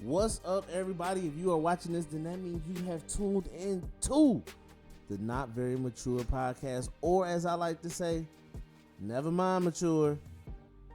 What's up, everybody? If you are watching this, then that means you have tuned in to the Not Very Mature podcast, or as I like to say, never mind mature.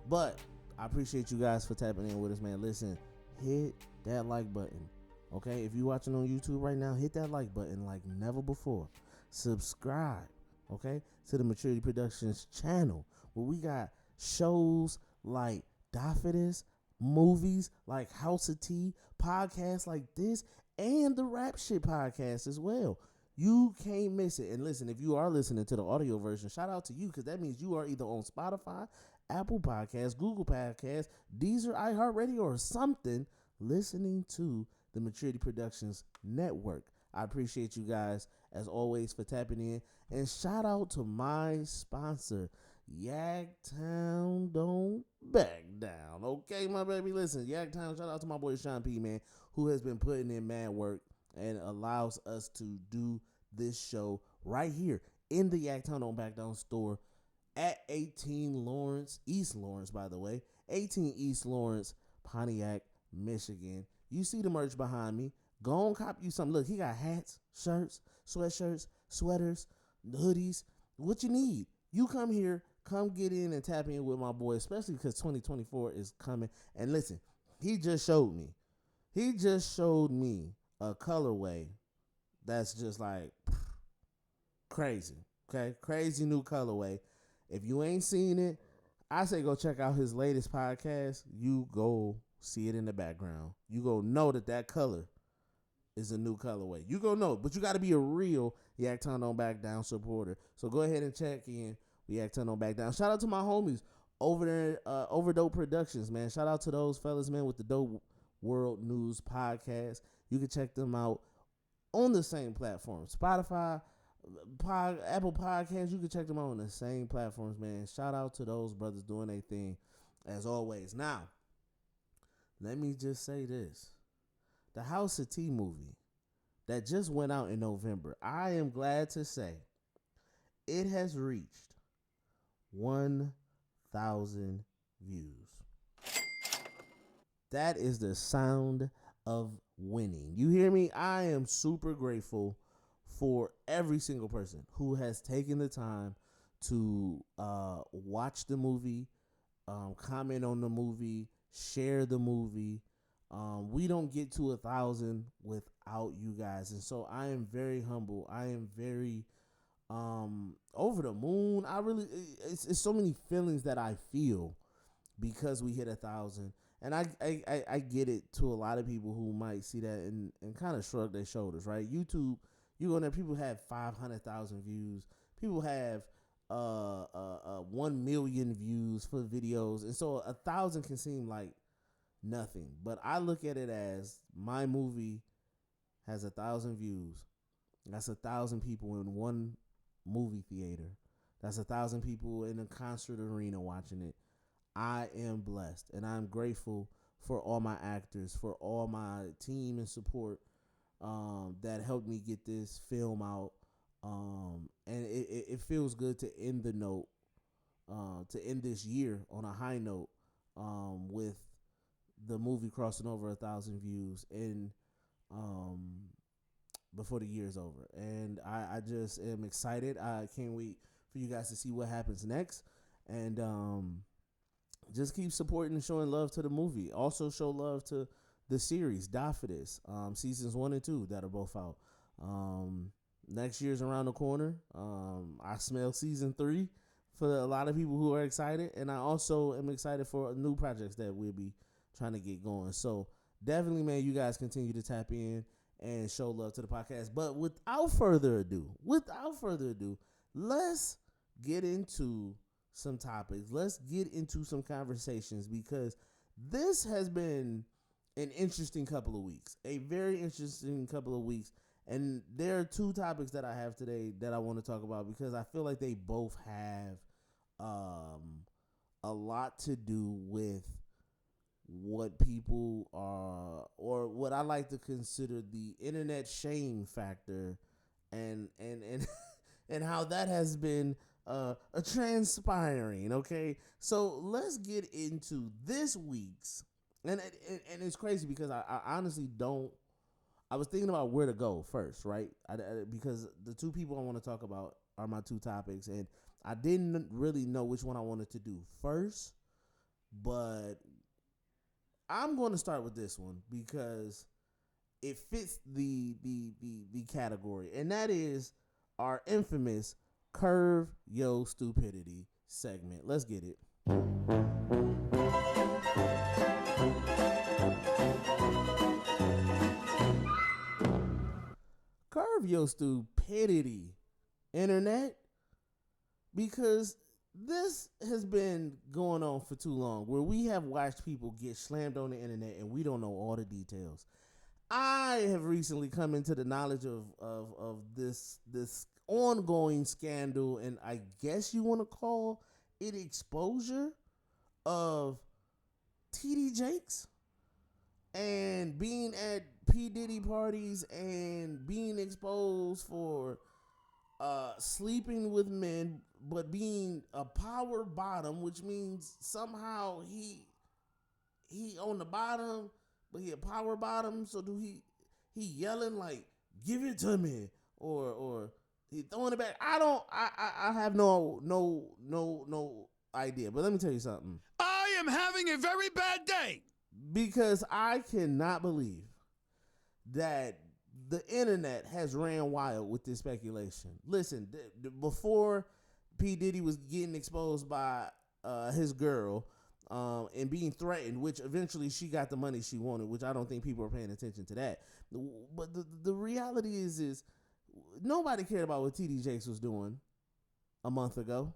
But I appreciate you guys for tapping in with us, man. Listen, hit that like button, okay? If you're watching on YouTube right now, hit that like button like never before. Subscribe, okay, to the Maturity Productions channel, where we got shows like Daffodus, movies like House of Tea, podcasts like this, and the Rap Shit podcast as well. You can't miss it. And listen, if you are listening to the audio version, shout out to you, because that means you are either on Spotify, Apple Podcasts, Google Podcasts, Deezer, iHeartRadio, or something, listening to the Maturity Productions Network. I appreciate you guys, as always, for tapping in. And shout out to my sponsor, Yagtown Don't Back Down. Okay, my baby, listen, Yagtown, shout out to my boy Sean P, man, who has been putting in mad work and allows us to do this show right here in the Yagtown Don't Back Down store at 18 Lawrence, East Lawrence, by the way, 18 East Lawrence, Pontiac, Michigan. You see the merch behind me. Go on, cop you something. Look, he got hats, shirts, sweatshirts, sweaters, hoodies. What you need. You come here, come get in and tap in with my boy, especially because 2024 is coming. And listen, he just showed me a colorway that's just like crazy, okay? Crazy new colorway. If you ain't seen it, I say go check out his latest podcast. You go see it in the background. You go know that color is a new colorway. You go know, but you got to be a real Yagtown Don't Back Down supporter. So go ahead and check in with Yagtown Don't Back Down. Shout out to my homies over there, Overdope Productions, man. Shout out to those fellas, man, with the Dope World News podcast. You can check them out on the same platform, Spotify, Apple Podcasts. You can check them out on the same platforms, man. Shout out to those brothers doing their thing, as always. Now, let me just say this. The House of Tea movie that just went out in November, I am glad to say it has reached 1,000 views. That is the sound of winning. You hear me? I am super grateful for every single person who has taken the time to watch the movie, comment on the movie, share the movie. We don't get to 1,000 without you guys. And so I am very humble. I am very over the moon. It's so many feelings that I feel because we hit 1,000. And I get it to a lot of people who might see that and kind of shrug their shoulders, right? YouTube, you go in there, people have 500,000 views. People have 1 million views for videos. And so 1,000 can seem like nothing. But I look at it as my movie has 1,000 views. That's 1,000 people in one movie theater. That's 1,000 people in a concert arena watching it. I am blessed, and I'm grateful for all my actors, for all my team and support that helped me get this film out. And it feels good to end the note, to end this year on a high note, with the movie crossing over 1,000 views and before the year's over. And I just am excited. I can't wait for you guys to see what happens next. And just keep supporting and showing love to the movie. Also show love to the series, Daffodus, seasons 1 and 2 that are both out. Next year's around the corner. I smell season 3 for a lot of people who are excited. And I also am excited for new projects that we'll be trying to get going. So definitely, man, you guys continue to tap in and show love to the podcast. But without further ado, let's get into some topics. Let's get into some conversations, because this has been an interesting couple of weeks, a very interesting couple of weeks. And there are two topics that I have today that I want to talk about, because I feel like they both have a lot to do with what people are, or what I like to consider the internet shame factor, and and how that has been a transpiring. Okay, so let's get into this week's And it's crazy because I honestly don't. I was thinking about where to go first, right? Because the two people I want to talk about are my two topics, and I didn't really know which one I wanted to do first, but I'm going to start with this one because it fits the category, and that is our infamous Curve Yo Stupidity segment. Let's get it. Curve Your Stupidity, internet, because this has been going on for too long, where we have watched people get slammed on the internet and we don't know all the details. I have recently come into the knowledge of this ongoing scandal, and I guess you want to call it exposure of TD Jakes and being at P Diddy parties and being exposed for sleeping with men, but being a power bottom, which means somehow he on the bottom, but he a power bottom. So do he yelling like, "Give it to me," or he throwing it back? I have no idea. But let me tell you something. I am having a very bad day because I cannot believe that the internet has ran wild with this speculation. Listen, before P Diddy was getting exposed by his girl and being threatened, which eventually she got the money she wanted, which I don't think people are paying attention to that. But the reality is nobody cared about what TD Jakes was doing a month ago.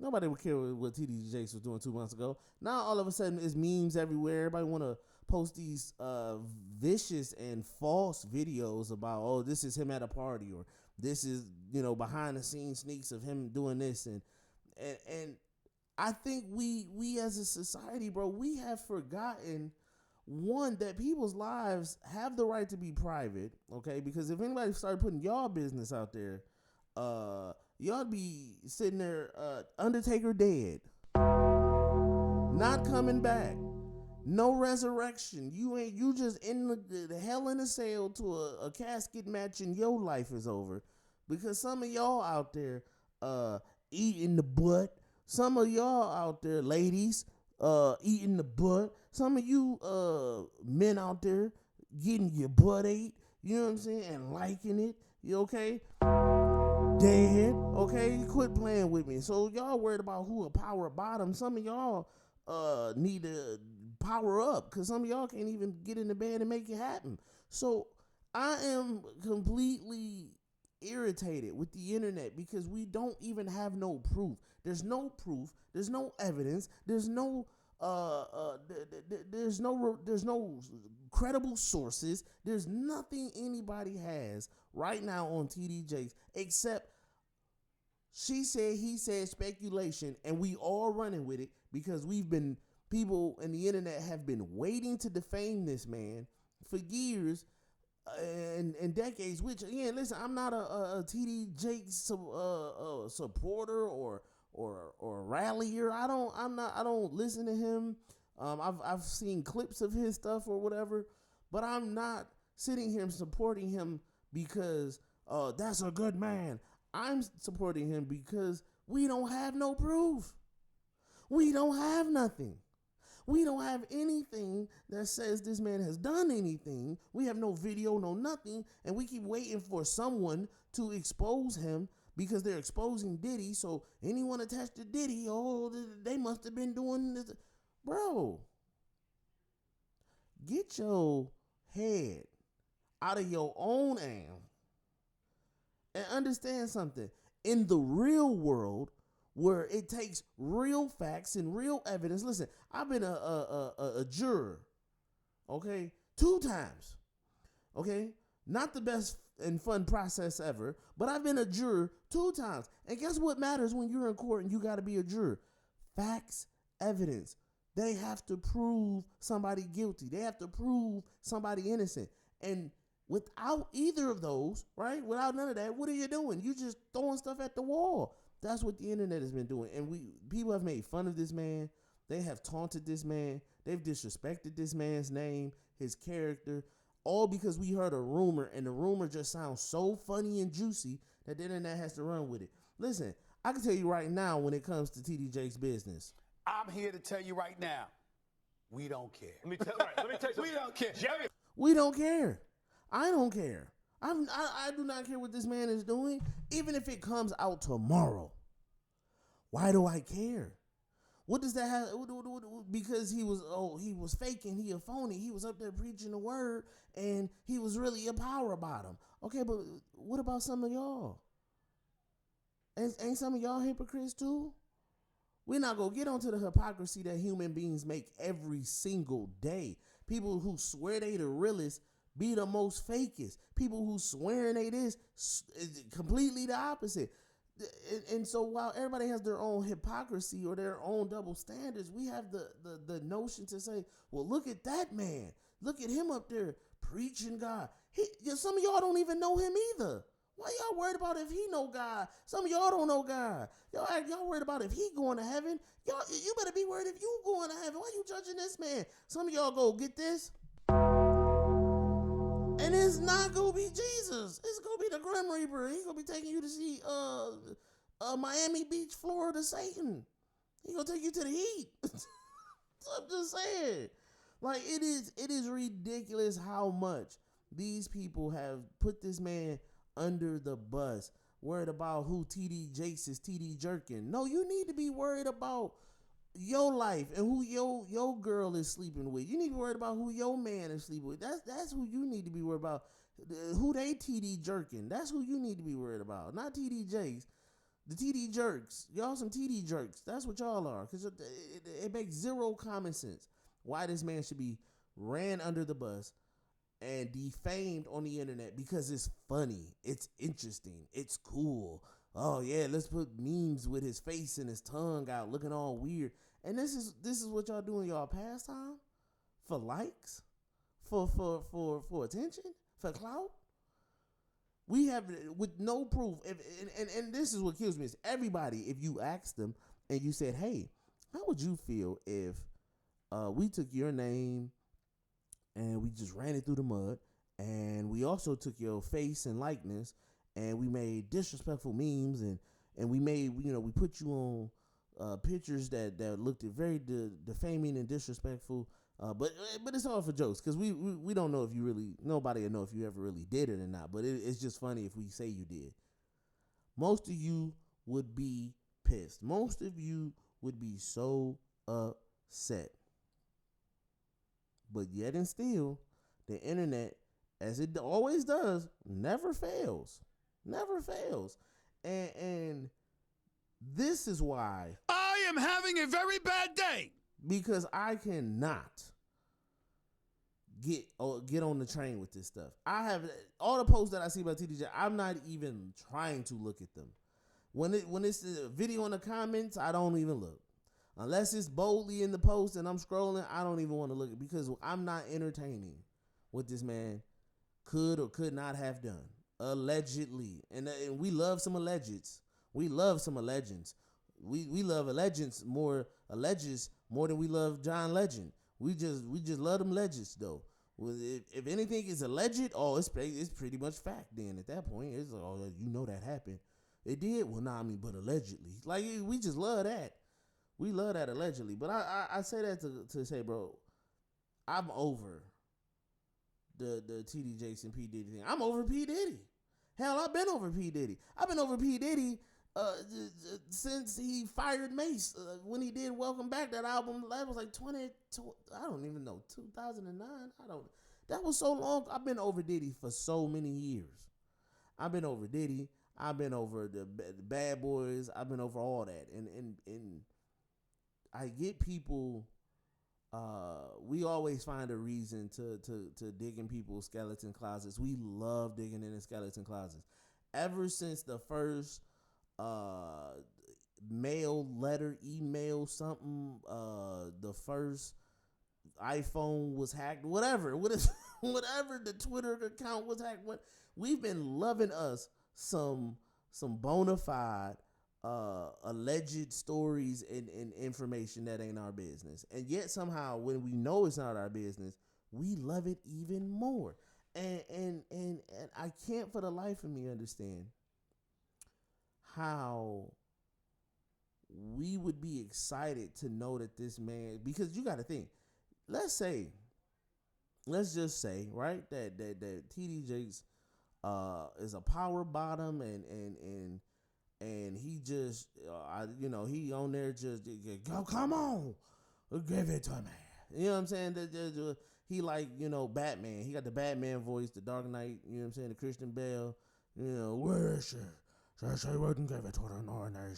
Nobody would care what TD Jakes was doing 2 months ago. Now all of a sudden it's memes everywhere. Everybody want to post these vicious and false videos about, oh, this is him at a party, or this is, behind the scenes sneaks of him doing this. And I think we as a society, bro, we have forgotten, one, that people's lives have the right to be private, okay? Because if anybody started putting y'all business out there, y'all be sitting there, Undertaker dead, not coming back, no resurrection. You just in the hell in a cell to a casket match, and your life is over. Because some of y'all out there eating the butt. Some of y'all out there, ladies, eating the butt. Some of you men out there getting your butt ate, you know what I'm saying, and liking it. You okay? Dead, okay? You quit playing with me. So y'all worried about who a power bottom. Some of y'all need to power up, because some of y'all can't even get in the bed and make it happen. So I am completely irritated with the internet because we don't even have no proof. There's no proof. There's no evidence. There's no there's no credible sources. There's nothing anybody has right now on TD Jakes except she said, he said, speculation, and we all running with it because people in the internet have been waiting to defame this man for years and decades. Which, again, listen, I'm not a TD Jakes supporter or rallier. I don't listen to him. I've seen clips of his stuff or whatever, but I'm not sitting here supporting him because that's a good man. I'm supporting him because we don't have no proof. We don't have nothing. We don't have anything that says this man has done anything. We have no video, no nothing, and we keep waiting for someone to expose him because they're exposing Diddy. So anyone attached to Diddy, oh, they must have been doing this. Bro, get your head out of your own ass and understand something. In the real world, where it takes real facts and real evidence. Listen, I've been a juror, okay, 2 times, okay? Not the best and fun process ever, but I've been a juror 2 times. And guess what matters when you're in court and you got to be a juror? Facts, evidence. They have to prove somebody guilty. They have to prove somebody innocent. And without either of those, right, without none of that, what are you doing? You just throwing stuff at the wall. That's what the internet has been doing. And people have made fun of this man. They have taunted this man. They've disrespected this man's name, his character, all because we heard a rumor, and the rumor just sounds so funny and juicy that the internet has to run with it. Listen, I can tell you right now when it comes to TD Jake's business. I'm here to tell you right now, we don't care. Let me tell you something. We don't care. Jerry. We don't care. I don't care. I do not care what this man is doing, even if it comes out tomorrow. Why do I care? What does that have? Because he was faking. He a phony. He was up there preaching the word, and he was really a power bottom. Okay, but what about some of y'all? Ain't some of y'all hypocrites too? We're not gonna get onto the hypocrisy that human beings make every single day. People who swear they the realest be the most fakest. People who swearing they this is completely the opposite. And so while everybody has their own hypocrisy or their own double standards, we have the notion to say, well, look at that man. Look at him up there preaching God. Some of y'all don't even know him either. Why y'all worried about if he know God? Some of y'all don't know God. Y'all worried about if he going to heaven. You better be worried if you going to heaven. Why you judging this man? Some of y'all go get this. And it's not going to be Jesus. It's going to be the Grim Reaper. He's going to be taking you to see Miami Beach, Florida Satan. He's going to take you to the heat. I'm just saying. Like, it is ridiculous how much these people have put this man under the bus, worried about who TD Jakes is TD jerking. No, you need to be worried about your life and who your girl is sleeping with. You need to be worried about who your man is sleeping with. That's who you need to be worried about. Who they TD jerking. That's who you need to be worried about. Not TD Jakes. The TD jerks. Y'all some TD jerks. That's what y'all are. Because it makes zero common sense why this man should be ran under the bus and defamed on the internet because it's funny, it's interesting, it's cool. Oh yeah, let's put memes with his face and his tongue out looking all weird. And this is what y'all do in y'all pastime? For likes? For attention? For clout? We have, with no proof, and this is what kills me, is everybody, if you ask them and you said, hey, how would you feel if we took your name and we just ran it through the mud, and we also took your face and likeness, and we made disrespectful memes, and we made, we put you on pictures that looked very defaming and disrespectful, but it's all for jokes, because we don't know if you really, nobody will know if you ever really did it or not, but it's just funny if we say you did. Most of you would be pissed. Most of you would be so upset. But yet and still, the internet, as it always does, never fails. Never fails. And this is why I am having a very bad day. Because I cannot get on the train with this stuff. I have all the posts that I see about TDJ, I'm not even trying to look at them. When it's a video in the comments, I don't even look. Unless it's boldly in the post and I'm scrolling, I don't even want to look at it, because I'm not entertaining what this man could or could not have done. Allegedly. And we love some allegeds. We love some allegeds. We love allegeds more than we love John Legend. We just love them legends though. If anything is alleged, it's pretty much fact then at that point. It's like, oh, you know that happened. It did? Well, nah, but allegedly. Like, we just love that. We love that allegedly. But I say that to say, bro, I'm over the TD Jakes and P Diddy thing. I'm over P Diddy. Hell, I've been over P Diddy. I've been over P Diddy since he fired Mace. When he did Welcome Back, that album, that was like 20, I don't even know, 2009. That was so long. I've been over Diddy for so many years. I've been over Diddy. I've been over the Bad Boys. I've been over all that. And I get people, we always find a reason to dig in people's skeleton closets. We love digging in the skeleton closets. Ever since the first mail, letter, email, something, the first iPhone was hacked, whatever the Twitter account was hacked, we've been loving us some bona fide alleged stories and information that ain't our business. And yet somehow when we know it's not our business, we love it even more. And I can't for the life of me understand how we would be excited to know that this man, because you got to think, let's just say, right, that TD Jakes is a power bottom and he just he on there just go, come on, give it to me. You know what I'm saying? He like, Batman. He got the Batman voice, the Dark Knight, you know what I'm saying, the Christian Bale, where is she? She wouldn't give it to the Northern.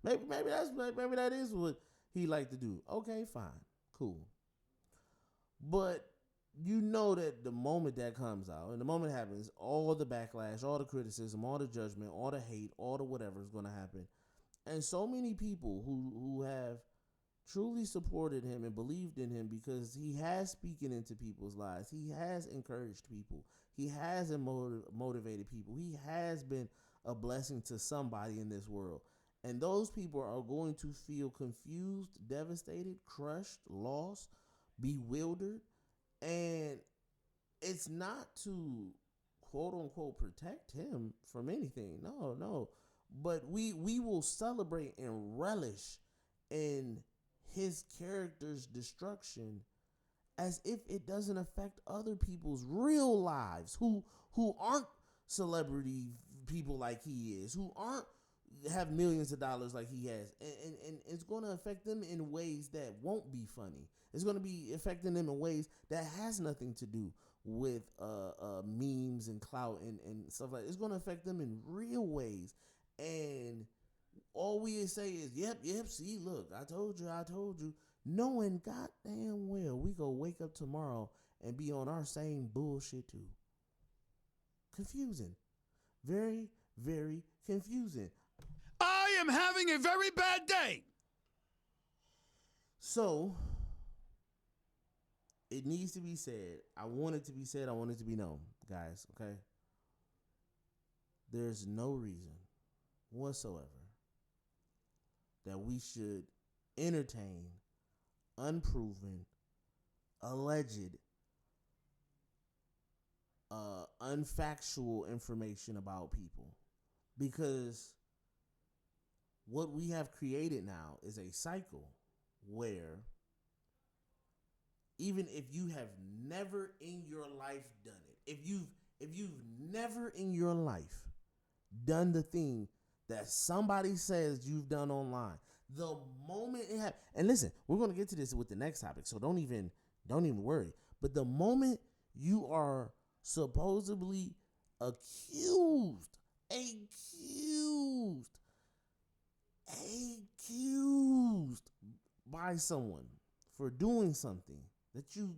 Maybe that is what he like to do. Okay, fine, cool. But you know that the moment that comes out and the moment it happens, all the backlash, all the criticism, all the judgment, all the hate, all the whatever is going to happen. And so many people who have truly supported him and believed in him because he has speaking into people's lives. He has encouraged people. He has motivated people. He has been a blessing to somebody in this world. And those people are going to feel confused, devastated, crushed, lost, bewildered. And it's not to quote unquote protect him from anything. No. But we will celebrate and relish in his character's destruction as if it doesn't affect other people's real lives who aren't celebrity people like he is, who aren't have millions of dollars like he has, and it's going to affect them in ways that won't be funny. It's going to be affecting them in ways that has nothing to do with memes and clout and stuff like that. It's going to affect them in real ways. And all we say is, yep, see, look, I told you, knowing goddamn well we go wake up tomorrow and be on our same bullshit too. Confusing. Very, very confusing. I am having a very bad day. So, it needs to be said. I want it to be said. I want it to be known, guys, okay? There's no reason whatsoever that we should entertain unproven, alleged, unfactual information about people. Because what we have created now is a cycle where even if you have never in your life done it, if you've never in your life done the thing that somebody says you've done online, the moment it happens, and listen, we're going to get to this with the next topic, so don't even worry. But the moment you are supposedly accused by someone for doing something that you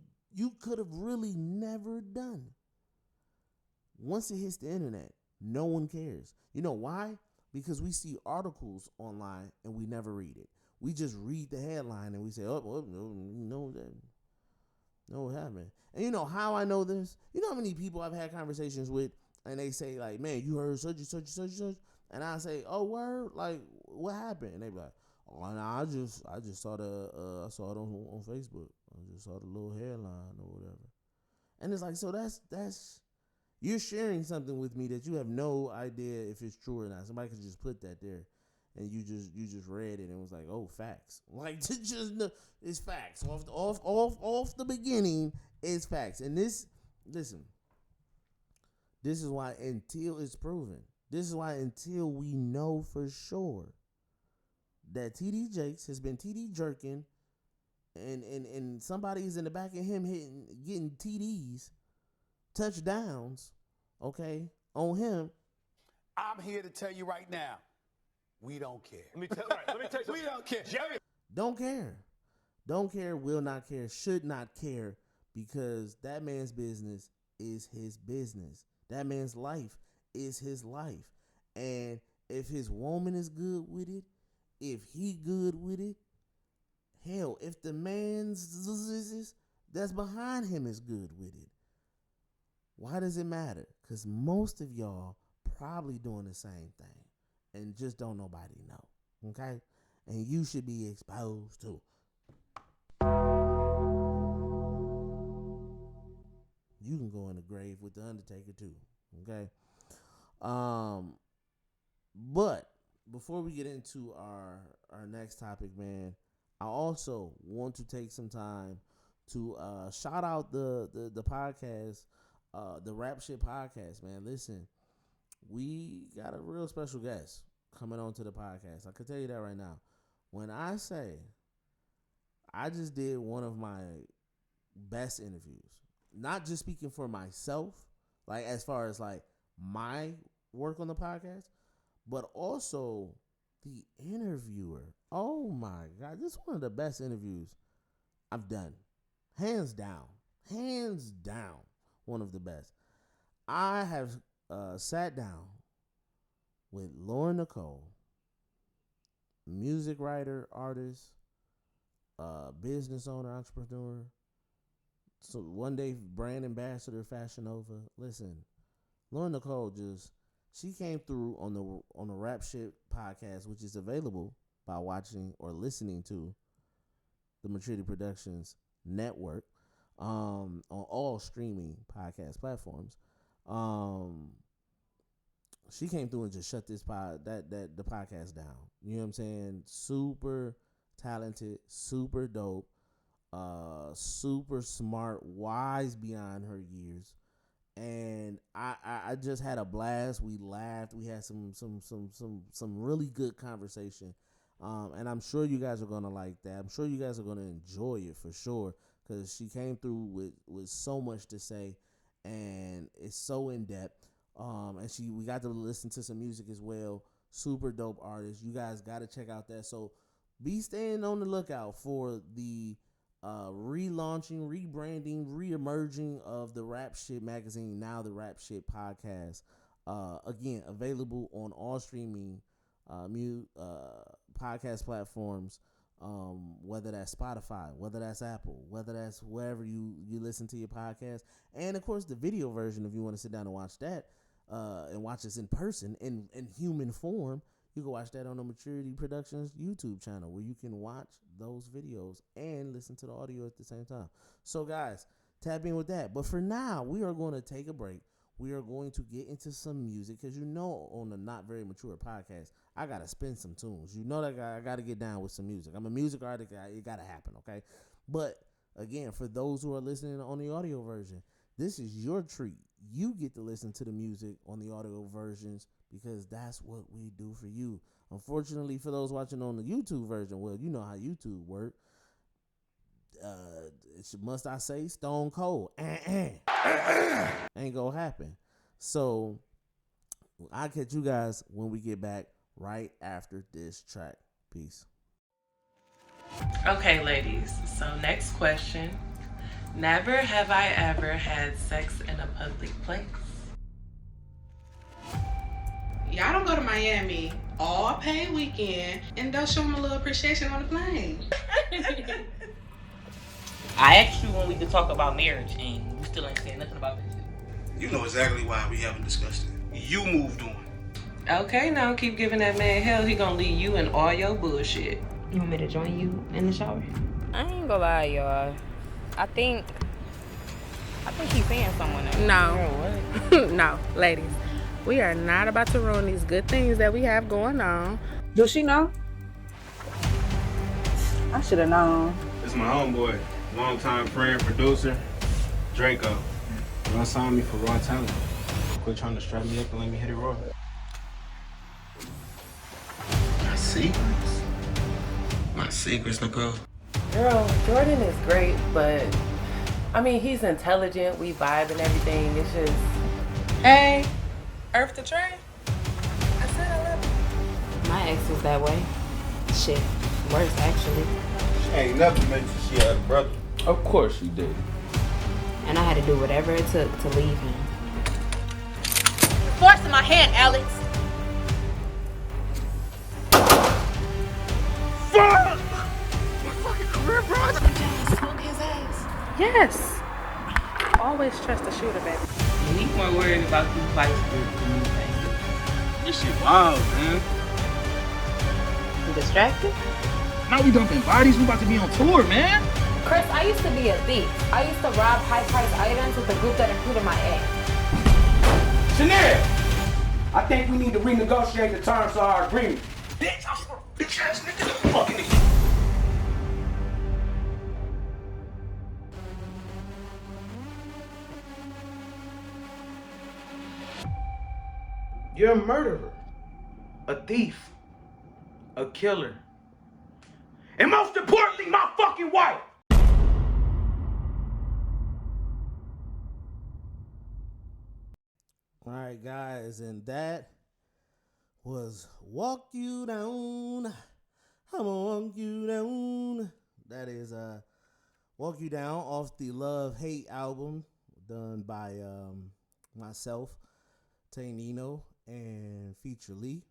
could have really never done, once it hits the internet, no one cares. You know why? Because we see articles online and we never read it. We just read the headline and we say, oh, well, no, that. No, what happened? And you know how I know this? You know how many people I've had conversations with and they say, like, man, you heard such and such. And I say, oh, word? Like, what happened? And they be like, oh, nah, I just saw I saw it on Facebook. I just saw the little headline or whatever. And it's like, so that's you're sharing something with me that you have no idea if it's true or not. Somebody could just put that there, and you just read it and was like, oh, facts. Like, it's facts off the beginning. It's facts. And this is why until it's proven, this is why until we know for sure that TD Jakes has been TD jerking, and somebody's in the back of him getting TDs, touchdowns, okay, on him. I'm here to tell you right now, we don't care. Let me tell you something. We don't care. Jerry. Don't care, will not care, should not care, because that man's business is his business. That man's life is his life. And if his woman is good with it, if he good with it, hell, if the man's that's behind him is good with it, why does it matter? Because most of y'all probably doing the same thing. and just don't nobody know. Okay? And you should be exposed to. You can go in the grave with the Undertaker too. Okay? But before we get into our next topic, man, I also want to take some time to shout out the podcast, the Rap Shit podcast, man. Listen, we got a real special guest coming on to the podcast. I can tell you that right now. When I say I just did one of my best interviews, not just speaking for myself, like as far as like my work on the podcast, but also the interviewer. Oh my God, this is one of the best interviews I've done. Hands down, one of the best. I have sat down with Lauren Nicole, music writer, artist, business owner, entrepreneur, so one day brand ambassador, Fashion Nova. Listen, Lauren Nicole she came through on the Rap Shit podcast, which is available by watching or listening to the Maturity Productions Network on all streaming podcast platforms. She came through and just shut this the podcast down. You know what I'm saying? Super talented, super dope, super smart, wise beyond her years. And I just had a blast. We laughed. We had some really good conversation. And I'm sure you guys are gonna like that. I'm sure you guys are gonna enjoy it for sure, because she came through with so much to say, and it's so in depth. And we got to listen to some music as well. Super dope artist. You guys got to check out that. So be staying on the lookout for the relaunching, rebranding, reemerging of the Rap Shit magazine, now the Rap Shit podcast. Again, available on all streaming podcast platforms, whether that's Spotify, whether that's Apple, whether that's wherever you listen to your podcast. And of course the video version, if you want to sit down and watch that, and watch us in person in human form, you can watch that on the Maturity Productions YouTube channel, where you can watch those videos and listen to the audio at the same time. So guys, tap in with that. But for now, we are going to take a break. We are going to get into some music, because on the Not Very Mature podcast, I got to spin some tunes. You know that I got to get down with some music. I'm a music artist. It got to happen, okay? But again, for those who are listening on the audio version, this is your treat. You get to listen to the music on the audio versions, because that's what we do for you. Unfortunately, for those watching on the YouTube version, well, you know how YouTube work. Must I say, stone cold. Ain't gonna happen. So I'll catch you guys when we get back right after this track. Peace. Okay, ladies. So next question. Never have I ever had sex in a public place. Y'all don't go to Miami all paid weekend and don't show them a little appreciation on the plane. I asked you when we could talk about marriage, and you still ain't saying nothing about that shit. You know exactly why we haven't discussed it. You moved on. Okay, now keep giving that man hell. He gonna leave you and all your bullshit. You want me to join you in the shower? I ain't gonna lie, y'all. I think he's seeing someone else. No. No, ladies. We are not about to ruin these good things that we have going on. Does she know? I should have known. It's my homeboy, longtime friend, producer, Draco. Y'all signed me for raw talent. Quit trying to strap me up and let me hit it raw. My secrets, Nicole. Girl, Jordan is great, but I mean, he's intelligent. We vibe and everything. It's just, Hey, Earth to Trey. I said I love you. My ex was that way. Shit, worse actually. She ain't never mentioned she had a brother. Of course she did. And I had to do whatever it took to leave him. You're forcing my hand, Alex. Fuck! My fucking career, bro. Smoke his ass. Yes. Always trust the shooter, baby. He's more worried about you fighting than anything. This shit wild, man. distracted? Now we dumping bodies. We about to be on tour, man. Chris, I used to be a thief. I used to rob high-priced items with a group that included my ex. Chanel, I think we need to renegotiate the terms of our agreement. Bitch, bitch ass nigga, fucking nigga. You're a murderer, a thief, a killer, and most importantly, my fucking wife. All right, guys, and that was Walk You Down. I'm gonna walk you down. That is Walk You Down off the Love Hate album done by myself, Taenino, and FeatureLee.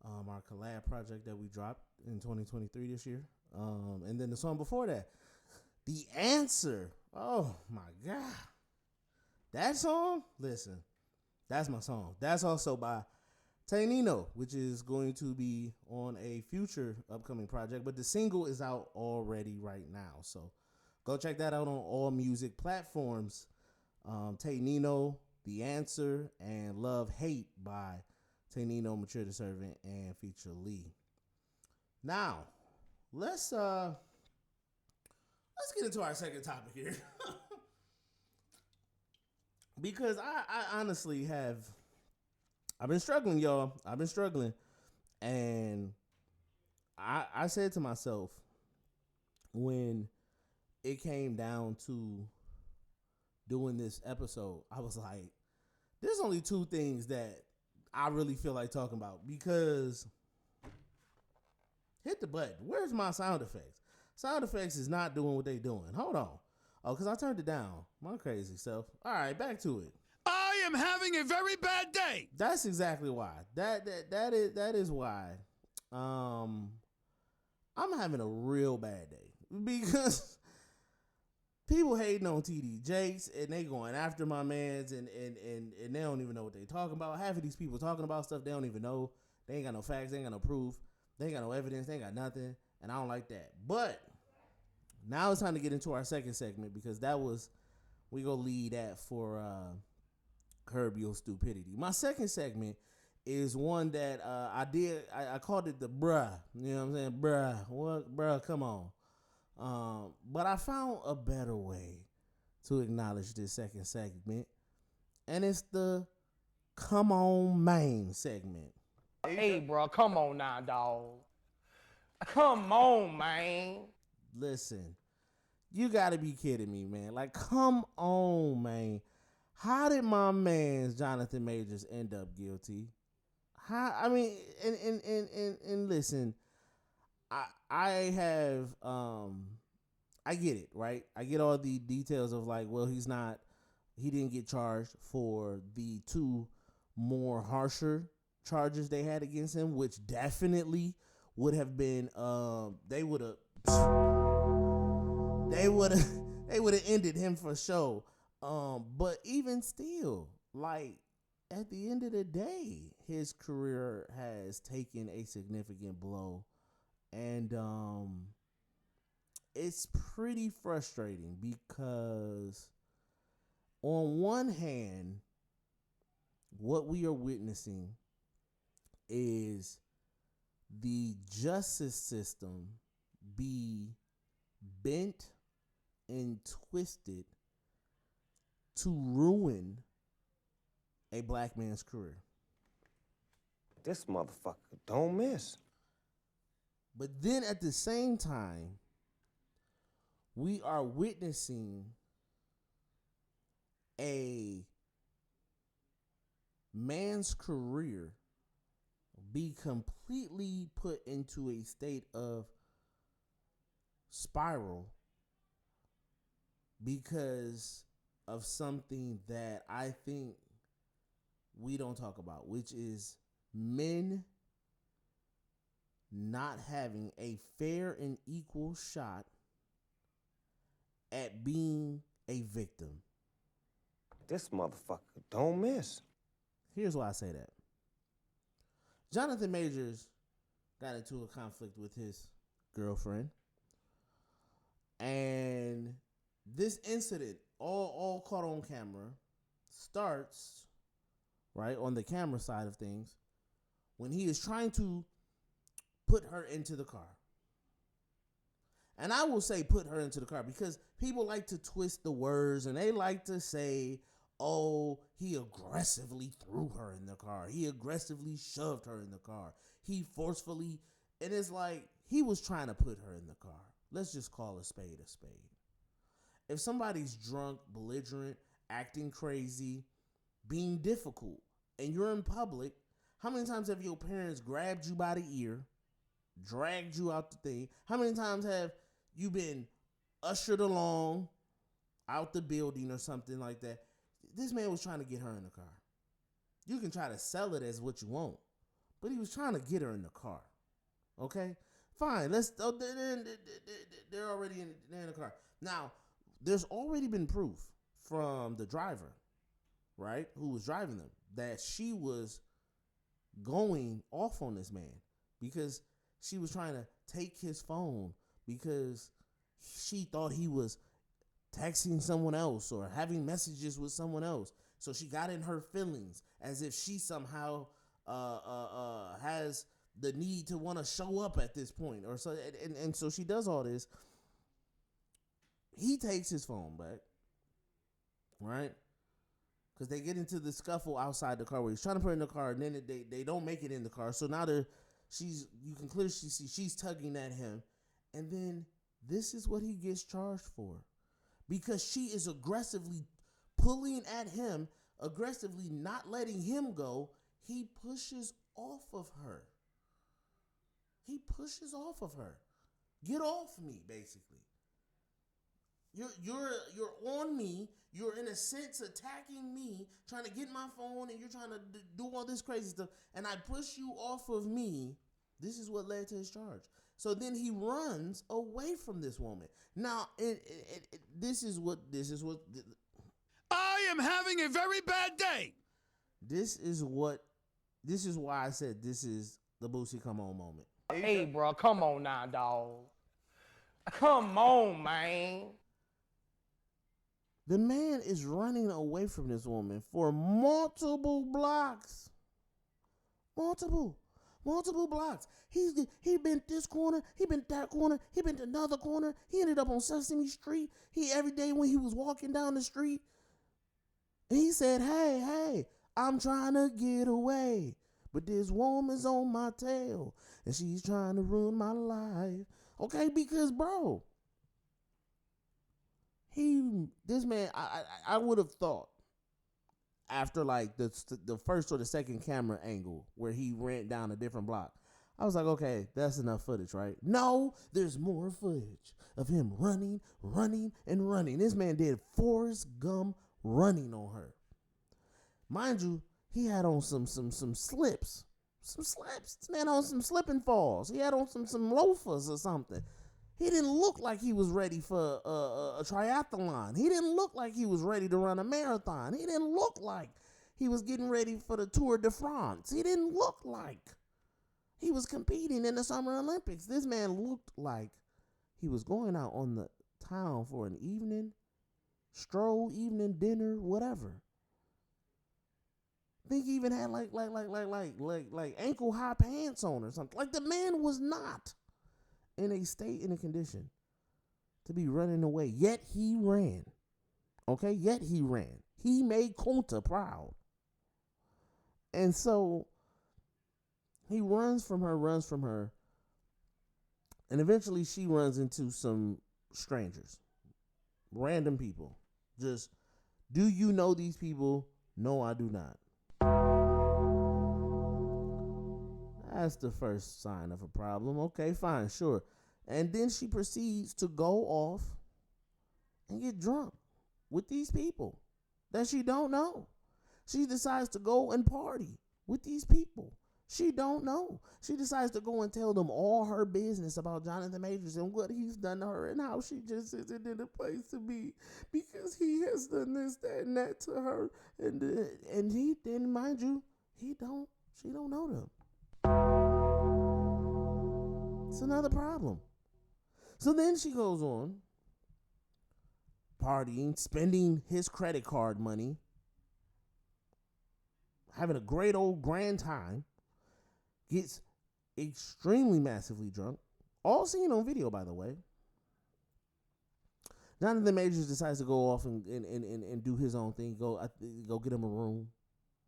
Our collab project that we dropped in 2023 this year. And then the song before that, The Answer. Oh my God. That song, listen, that's my song. That's also by Taenino, which is going to be on a future upcoming project, but the single is out already right now. So go check that out on all music platforms. Taenino, The Answer, and Love Hate by Taenino, Mature the Servant, and FeatureLee. Now, let's get into our second topic here. Because I honestly I've been struggling, y'all. I've been struggling. And I said to myself, when it came down to doing this episode, I was like, there's only two things that I really feel like talking about, because hit the button. Where's my sound effects? Sound effects is not doing what they doing. Hold on. Oh, because I turned it down. My crazy self. All right, back to it. I am having a very bad day. That's exactly why. That is why. I'm having a real bad day, because people hating on TD Jakes and they going after my mans and they don't even know what they talking about. Half of these people talking about stuff they don't even know. They ain't got no facts. They ain't got no proof. They ain't got no evidence. They ain't got nothing. And I don't like that. But now it's time to get into our second segment, because we gonna lead that for Curb Your Stupidity. My second segment is one that I called it the bruh. You know what I'm saying? Bruh. What? Bruh, come on. But I found a better way to acknowledge this second segment, and it's the Come On Man segment. Hey, bro, come on now, dog. Come on, man. Listen, you gotta be kidding me, man. Like, come on, man. How did my man Johnthan Majors end up guilty? I mean, and listen, I have I get it, right? I get all the details of, like, well, he didn't get charged for the two more harsher charges they had against him, which definitely would have been they would have ended him for sure. But even still, like, at the end of the day, his career has taken a significant blow, and it's pretty frustrating, because on one hand, what we are witnessing is the justice system be bent and twisted to ruin a black man's career. This motherfucker don't miss. But then at the same time, we are witnessing a man's career be completely put into a state of spiral because of something that I think we don't talk about, which is men not having a fair and equal shot at being a victim. This motherfucker don't miss. Here's why I say that. Johnthan Majors got into a conflict with his girlfriend. And this incident, all caught on camera, starts, right, on the camera side of things, when he is trying to put her into the car. And I will say put her into the car because people like to twist the words and they like to say, oh, he aggressively threw her in the car. He aggressively shoved her in the car. He forcefully, and it's like he was trying to put her in the car. Let's just call a spade a spade. If somebody's drunk, belligerent, acting crazy, being difficult, and you're in public, how many times have your parents grabbed you by the ear, dragged you out the thing? How many times have you been ushered along out the building or something like that? This man was trying to get her in the car. You can try to sell it as what you want, but he was trying to get her in the car. Okay? Fine. They're already in the car. Now, there's already been proof from the driver, right, who was driving them, that she was going off on this man because she was trying to take his phone because she thought he was texting someone else or having messages with someone else. So she got in her feelings as if she somehow has the need to want to show up at this point or so. And so she does all this. He takes his phone back, right? Because they get into the scuffle outside the car where he's trying to put her in the car, and then they don't make it in the car. So now you can clearly see she's tugging at him. And then this is what he gets charged for. Because she is aggressively pulling at him, aggressively not letting him go, he pushes off of her. He pushes off of her. Get off me, basically. You're on me. You're in a sense attacking me, trying to get my phone, and you're trying to do all this crazy stuff. And I push you off of me. This is what led to his charge. So then he runs away from this woman. Now, this is what. I am having a very bad day. This is why I said this is the Boosie come on moment. Hey, bro, come on now, dog. Come on, man. The man is running away from this woman for multiple blocks. Multiple blocks. He been this corner, he been that corner, he been to another corner. He ended up on Sesame Street. Every day when he was walking down the street, he said, hey, I'm trying to get away, but this woman's on my tail, and she's trying to ruin my life. Okay, because, bro, this man, I would have thought, after like the first or the second camera angle where he ran down a different block, I was like, okay, that's enough footage, right? No, there's more footage of him running. This man did Forrest Gump running on her. Mind you, he had on some slips. This man on some slip and falls. He had on some loafers or something. He didn't look like he was ready for a triathlon. He didn't look like he was ready to run a marathon. He didn't look like he was getting ready for the Tour de France. He didn't look like he was competing in the Summer Olympics. This man looked like he was going out on the town for an evening stroll, evening dinner, whatever. I think he even had like ankle high pants on or something. Like, the man was not in a state, in a condition to be running away. Yet he ran. Okay? Yet he ran. He made Kunta proud. And so he runs from her. And eventually she runs into some strangers. Random people. Just, do you know these people? No, I do not. That's the first sign of a problem. Okay, fine, sure. And then she proceeds to go off and get drunk with these people that she don't know. She decides to go and party with these people she don't know. She decides to go and tell them all her business about Johnthan Majors and what he's done to her and how she just isn't in a place to be because he has done this, that, and that to her. And he, then mind you, she don't know them. It's another problem. So then she goes on partying, spending his credit card money, having a great old grand time, gets extremely massively drunk, all seen on video, by the way. Johnthan Majors decides to go off and do his own thing, go get him a room,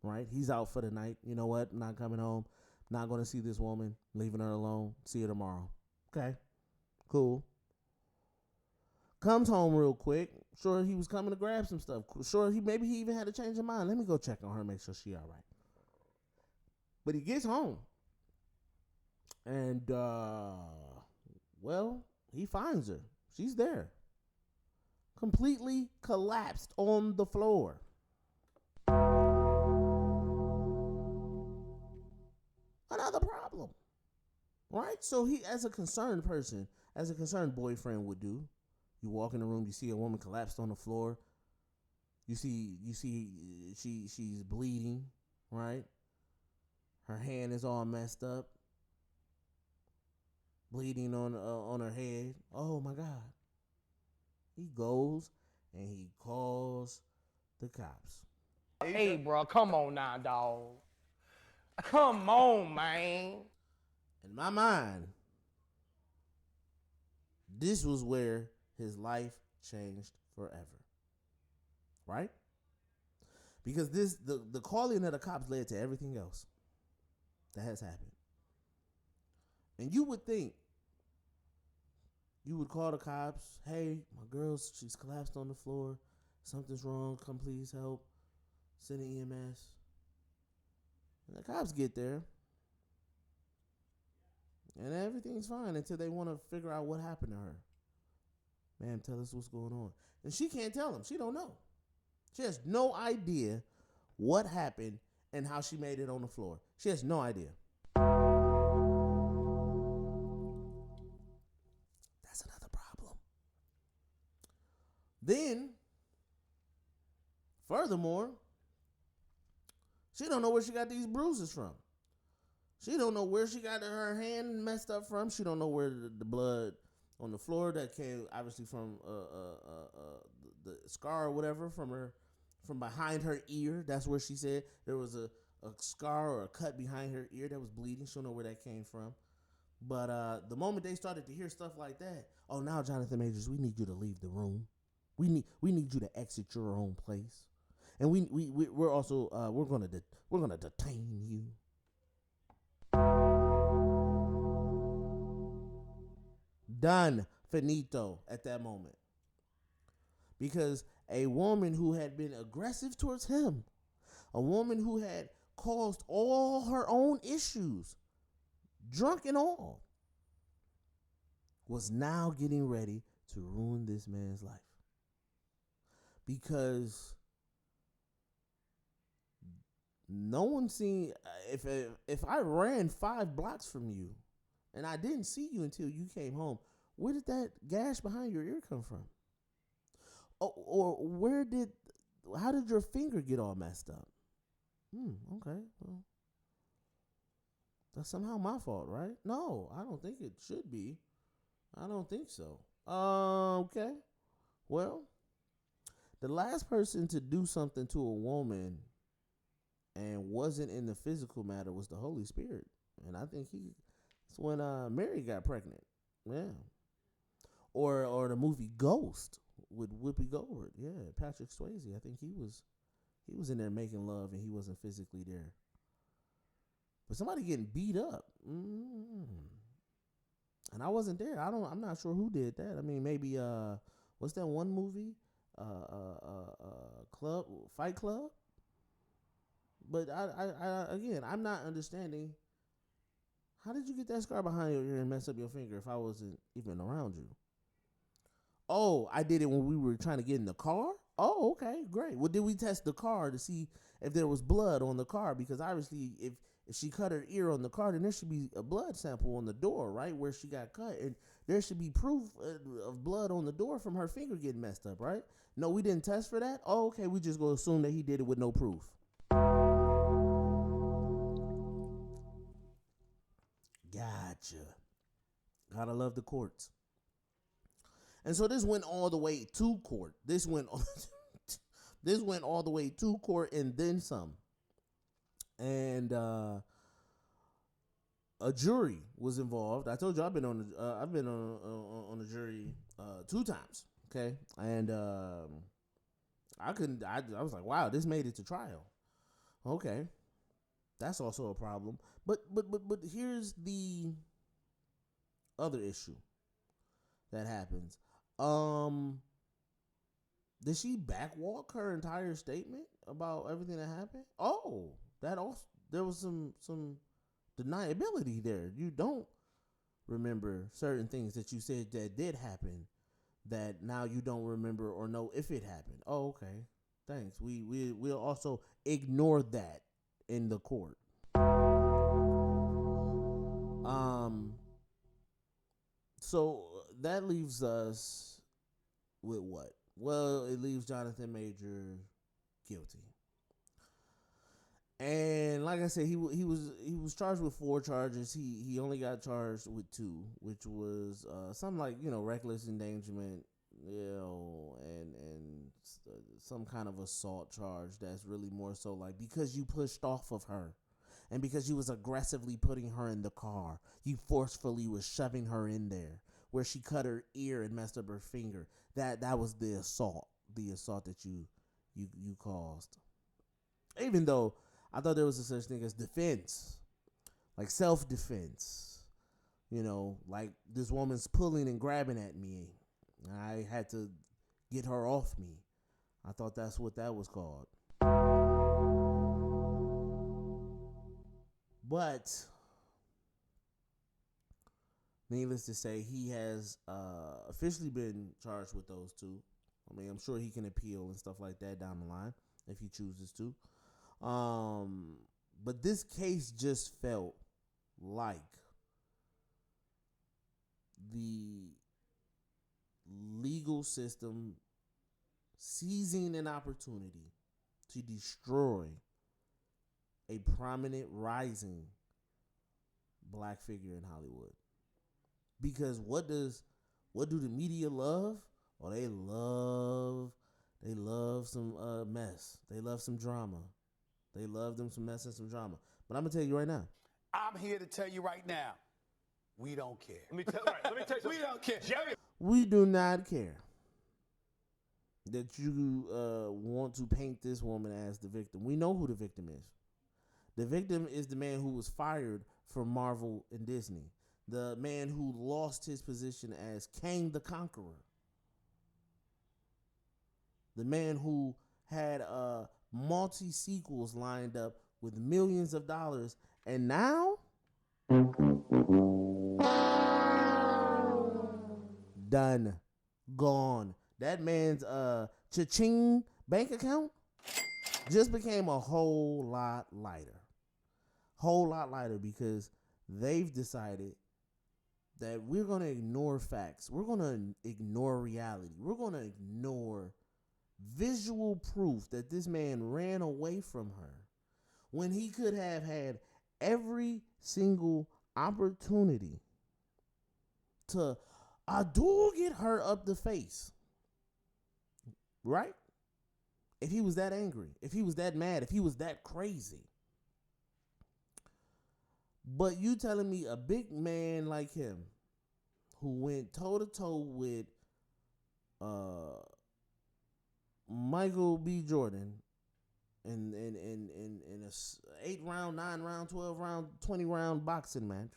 right? He's out for the night. You know what? I'm not coming home. Not going to see this woman. Leaving her alone. See her tomorrow. Okay, cool. Comes home real quick. Sure, he was coming to grab some stuff. Sure, maybe he even had a change of mind. Let me go check on her, make sure she all right. But he gets home. And, well, he finds her. She's there. Completely collapsed on the floor. Another problem. Right? So he, as a concerned person, as a concerned boyfriend would do, you walk in the room, you see a woman collapsed on the floor. You see she's bleeding, right? Her hand is all messed up. Bleeding on her head. Oh my God. He goes and he calls the cops. Hey, bro, come on now, dog. Come on, man. In my mind, this was where his life changed forever. Right? Because the calling of the cops led to everything else that has happened. And you would think, you would call the cops, hey, my girl, she's collapsed on the floor. Something's wrong. Come please help. Send an EMS. And the cops get there. And everything's fine until they want to figure out what happened to her. Ma'am, tell us what's going on. And she can't tell them. She don't know. She has no idea what happened and how she made it on the floor. She has no idea. That's another problem. Then, furthermore, she don't know where she got these bruises from. She don't know where she got her hand messed up from. She don't know where the blood on the floor that came obviously from the scar or whatever from behind her ear. That's where she said there was a scar or a cut behind her ear that was bleeding. She don't know where that came from. But the moment they started to hear stuff like that, oh, now Johnthan Majors, we need you to leave the room. We need you to exit your own place, and we're also we're gonna detain you. Done. Finito at that moment. Because a woman who had been aggressive towards him, a woman who had caused all her own issues, drunk and all, was now getting ready to ruin this man's life. Because no one seen, if I ran 5 blocks from you and I didn't see you until you came home, where did that gash behind your ear come from? Or how did your finger get all messed up? Okay, well, that's somehow my fault, right? No, I don't think it should be. I don't think so. Okay. Well, the last person to do something to a woman and wasn't in the physical matter was the Holy Spirit. And I think it's when Mary got pregnant. Yeah. Or the movie Ghost with Whoopi Goldberg. Yeah, Patrick Swayze. I think he was in there making love and he wasn't physically there. But somebody getting beat up. And I wasn't there. I'm not sure who did that. I mean, maybe what's that one movie? Fight Club. But I again, I'm not understanding. How did you get that scar behind your ear and mess up your finger if I wasn't even around you? Oh, I did it when we were trying to get in the car? Oh, okay, great. Well, did we test the car to see if there was blood on the car? Because obviously, if she cut her ear on the car, then there should be a blood sample on the door, right, where she got cut. And there should be proof of blood on the door from her finger getting messed up, right? No, we didn't test for that? Oh, okay, we just go assume that he did it with no proof. Gotcha. Gotta love the courts. And so this went all the way to court. This went all the way to court and then some. And a jury was involved. I told you I've been on the jury 2 times. Okay, and I was like, wow, this made it to trial. Okay, that's also a problem. But here's the other issue that happens. Did she backwalk her entire statement about everything that happened? Oh, that also, there was some deniability there. You don't remember certain things that you said that did happen that now you don't remember or know if it happened. Oh, okay. Thanks. We'll also ignore that in the court. So that leaves us with what? Well, it leaves Johnthan Majors guilty. And like I said, he was charged with 4 charges. He only got charged with 2, which was something like, reckless endangerment, and some kind of assault charge that's really more so like because you pushed off of her and because you was aggressively putting her in the car, you forcefully was shoving her in there where she cut her ear and messed up her finger. That was the assault that you caused. Even though I thought there was a such thing as defense, like self-defense, like this woman's pulling and grabbing at me. I had to get her off me. I thought that's what that was called. But needless to say, he has officially been charged with those 2. I mean, I'm sure he can appeal and stuff like that down the line if he chooses to. But this case just felt like the legal system seizing an opportunity to destroy a prominent rising black figure in Hollywood. Because what do the media love? Oh, they love some mess. They love some drama. They love them some mess and some drama. But I'm gonna tell you right now. I'm here to tell you right now, we don't care. Let me tell you something. We don't care. Jerry. We do not care that you want to paint this woman as the victim. We know who the victim is. The victim is the man who was fired from Marvel and Disney. The man who lost his position as Kang the Conqueror. The man who had multi-sequels lined up with millions of dollars, and now done, gone. That man's cha-ching bank account just became a whole lot lighter. Because they've decided that we're going to ignore facts. We're going to ignore reality. We're going to ignore visual proof that this man ran away from her when he could have had every single opportunity to get her up the face. Right? If he was that angry, if he was that mad, if he was that crazy. But you telling me a big man like him who went toe to toe with Michael B. Jordan in a 8-round, 9-round, 12-round, 20-round boxing match.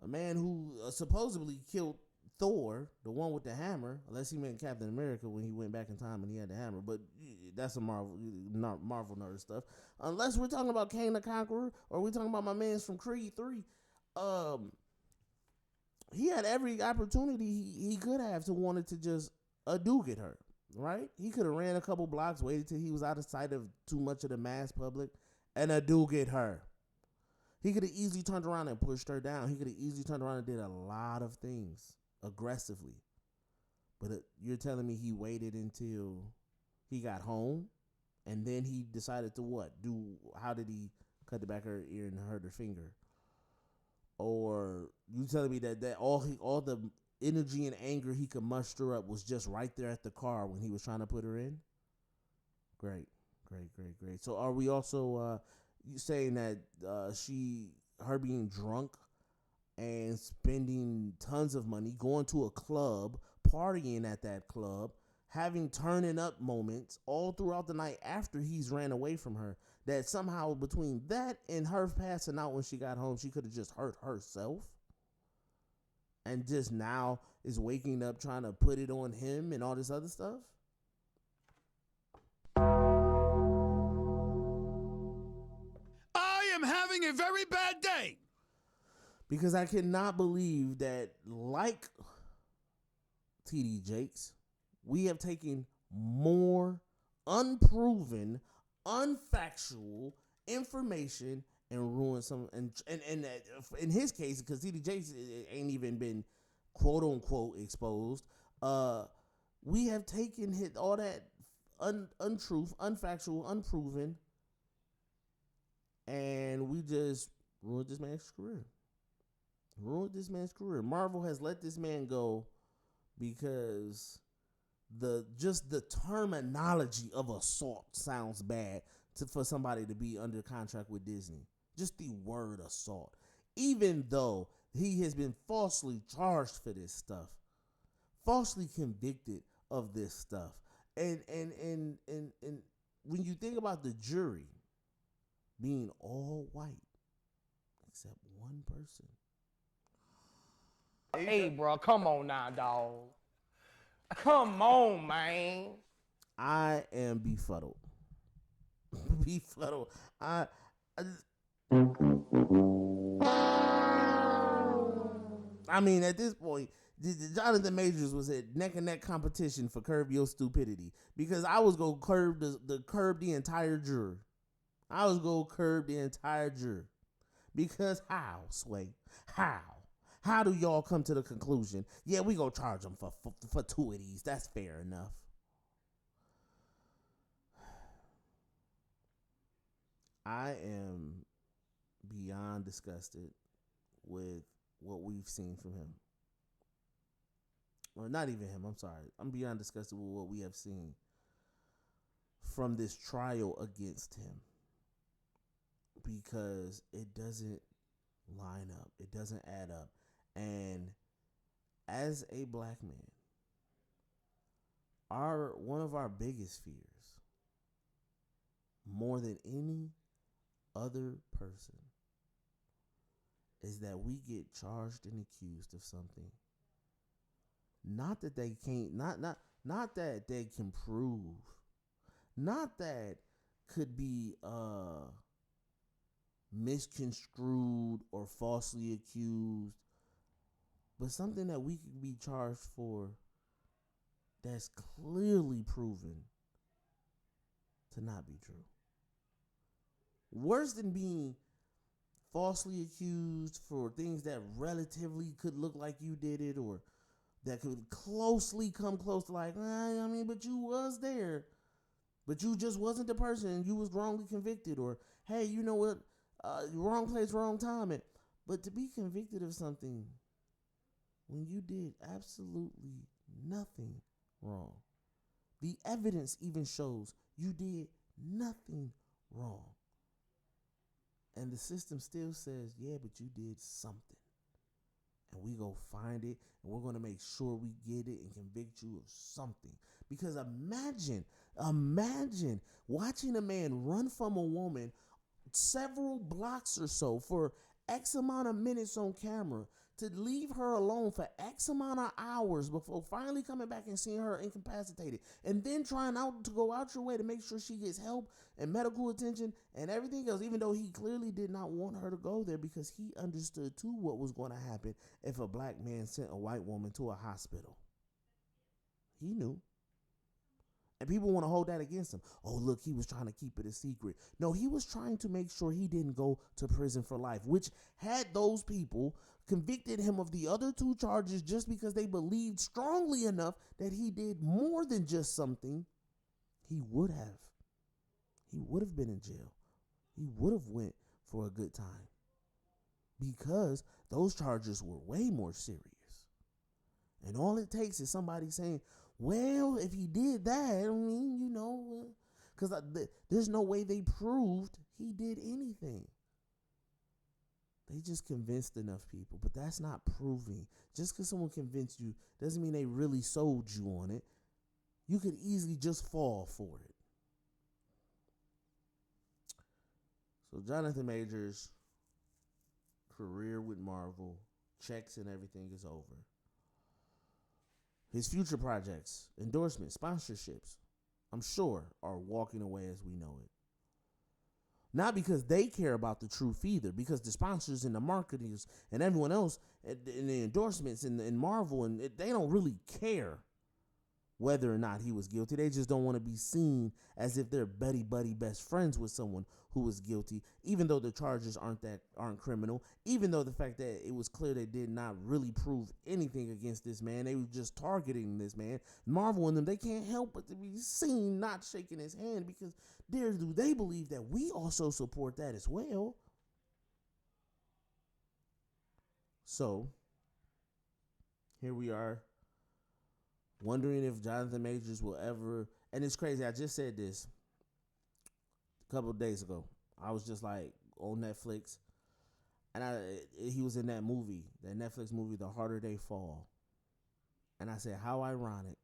A man who supposedly killed Thor, the one with the hammer, unless he meant Captain America when he went back in time and he had the hammer. But that's a Marvel nerd stuff. Unless we're talking about Kang the Conqueror or we're talking about my mans from Creed 3. He had every opportunity he could have to wanted to just get her. Right? He could have ran a couple blocks, waited till he was out of sight of too much of the mass public, and get her. He could have easily turned around and pushed her down. He could have easily turned around and did a lot of things aggressively. But you're telling me he waited until he got home, and then he decided to what? How did he cut the back of her ear and hurt her finger? Or you telling me that all the energy and anger he could muster up was just right there at the car when he was trying to put her in? Great. So are we also you saying that her being drunk and spending tons of money, going to a club, partying at that club, having turning up moments all throughout the night after he's ran away from her, that somehow between that and her passing out when she got home, she could have just hurt herself and just now is waking up trying to put it on him and all this other stuff? I am having a very bad day. Because I cannot believe that, like TD Jakes, we have taken more unproven, unfactual information and ruined some. And in his case, because TD Jakes ain't even been quote unquote exposed, we have taken all that untruth, unfactual, unproven, and we just ruined this man's career. Marvel has let this man go because the terminology of assault sounds bad for somebody to be under contract with Disney. Just the word assault, even though he has been falsely charged for this stuff, falsely convicted of this stuff, and when you think about the jury being all white except one person. Hey, bro, come on now, dog. Come on, man. I am befuddled. I mean, at this point, Johnthan Majors was at neck and neck competition for Curb Your Stupidity, because I was gonna curb the entire juror. Because how, Sway? How do y'all come to the conclusion? Yeah, we gonna charge them for two of these. That's fair enough. I am beyond disgusted with what we've seen from him. Well, not even him. I'm sorry. I'm beyond disgusted with what we have seen from this trial against him, because it doesn't line up. It doesn't add up. And as a black man, one of our biggest fears, more than any other person, is that we get charged and accused of something. Not that they can't, not that they can prove, not that could be misconstrued or falsely accused, but something that we could be charged for that's clearly proven to not be true. Worse than being falsely accused for things that relatively could look like you did it, or that could come close to like, I mean, but you was there, but you just wasn't the person, and you was wrongly convicted, or hey, you know what, wrong place, wrong time. But to be convicted of something when you did absolutely nothing wrong, the evidence even shows you did nothing wrong, and the system still says, yeah, but you did something, and we go find it, and we're going to make sure we get it and convict you of something. Because imagine watching a man run from a woman several blocks or so for X amount of minutes on camera, to leave her alone for X amount of hours before finally coming back and seeing her incapacitated, and then trying to go out your way to make sure she gets help and medical attention and everything else, even though he clearly did not want her to go there, because he understood too what was going to happen if a black man sent a white woman to a hospital. He knew. And people want to hold that against him. Oh, look, he was trying to keep it a secret. No, he was trying to make sure he didn't go to prison for life, which had those people convicted him of the other two charges just because they believed strongly enough that he did more than just something, he would have been in jail. He would have went for a good time. because those charges were way more serious. And all it takes is somebody saying, well, if he did that, I mean, because there's no way they proved he did anything. They just convinced enough people, but that's not proving. Just because someone convinced you doesn't mean they really sold you on it. You could easily just fall for it. So Johnthan Majors' career with Marvel, checks and everything is over. His future projects, endorsements, sponsorships, I'm sure are walking away as we know it. Not because they care about the truth either, because the sponsors and the marketers and everyone else and the endorsements in Marvel, and they don't really care whether or not he was guilty. They just don't want to be seen as if they're buddy best friends with someone who was guilty, even though the charges aren't criminal, even though the fact that it was clear they did not really prove anything against this man. They were just targeting this man. Marvel and them, they can't help but to be seen not shaking his hand, because they believe that we also support that as well. So here we are, wondering if Johnthan Majors will ever, and it's crazy, I just said this a couple of days ago. I was just like on Netflix, and he was in that movie, that Netflix movie, The Harder They Fall. And I said, how ironic.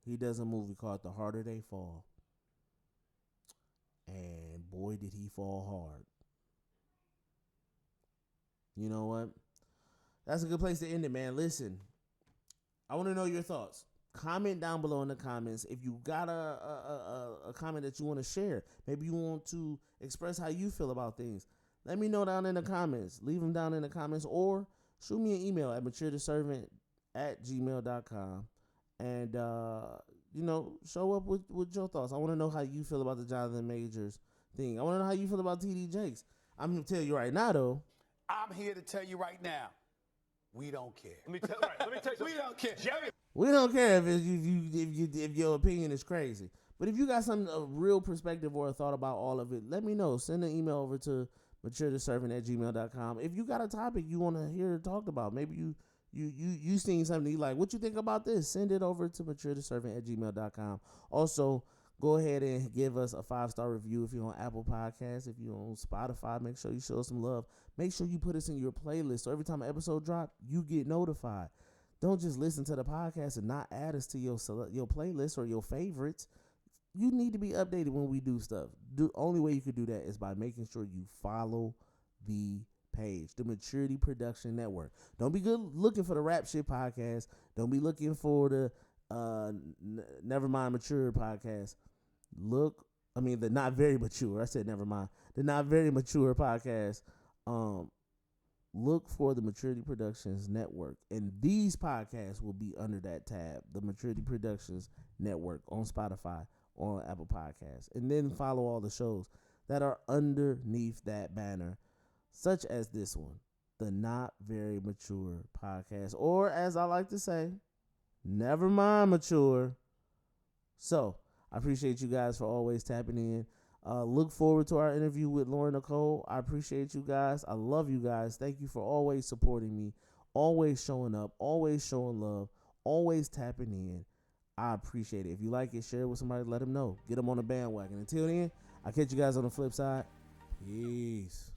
He does a movie called The Harder They Fall. And boy, did he fall hard. You know what? That's a good place to end it, man. Listen, I want to know your thoughts. Comment down below in the comments if you got a comment that you want to share. Maybe you want to express how you feel about things. Let me know down in the comments. Leave them down in the comments, or shoot me an email at maturetheservant@gmail.com. And, show up with your thoughts. I want to know how you feel about the Johnthan Majors thing. I want to know how you feel about TD Jakes. I'm going to tell you right now, though. I'm here to tell you right now, we don't care. Let me tell you We don't care. Jerry. We don't care if your opinion is crazy. But if you got a real perspective or a thought about all of it, let me know. Send an email over to maturetheservant@gmail.com. If you got a topic you want to hear talked about, maybe you seen something you like, what you think about this? Send it over to maturetheservant@gmail.com. Also, go ahead and give us a 5-star review if you're on Apple Podcasts. If you're on Spotify, make sure you show us some love. Make sure you put us in your playlist, so every time an episode drops, you get notified. Don't just listen to the podcast and not add us to your playlist or your favorites. You need to be updated when we do stuff. The only way you could do that is by making sure you follow the page, the Maturity Production Network. Don't be looking for the Rap Shit podcast. Don't be looking for the Nevermind Mature podcast. The Not Very Mature. I said Nevermind. The Not Very Mature podcast. Look for the Maturity Productions Network, and these podcasts will be under that tab, the Maturity Productions Network, on Spotify, on Apple Podcasts. And then follow all the shows that are underneath that banner, such as this one, the Not Very Mature podcast, or as I like to say, Nevermind Mature. So I appreciate you guys for always tapping in. Look forward to our interview with Lauren Nicole. I appreciate you guys. I love you guys. Thank you for always supporting me, always showing up, always showing love, always tapping in. I appreciate it. If you like it, share it with somebody. Let them know. Get them on the bandwagon. Until then, I'll catch you guys on the flip side. Peace.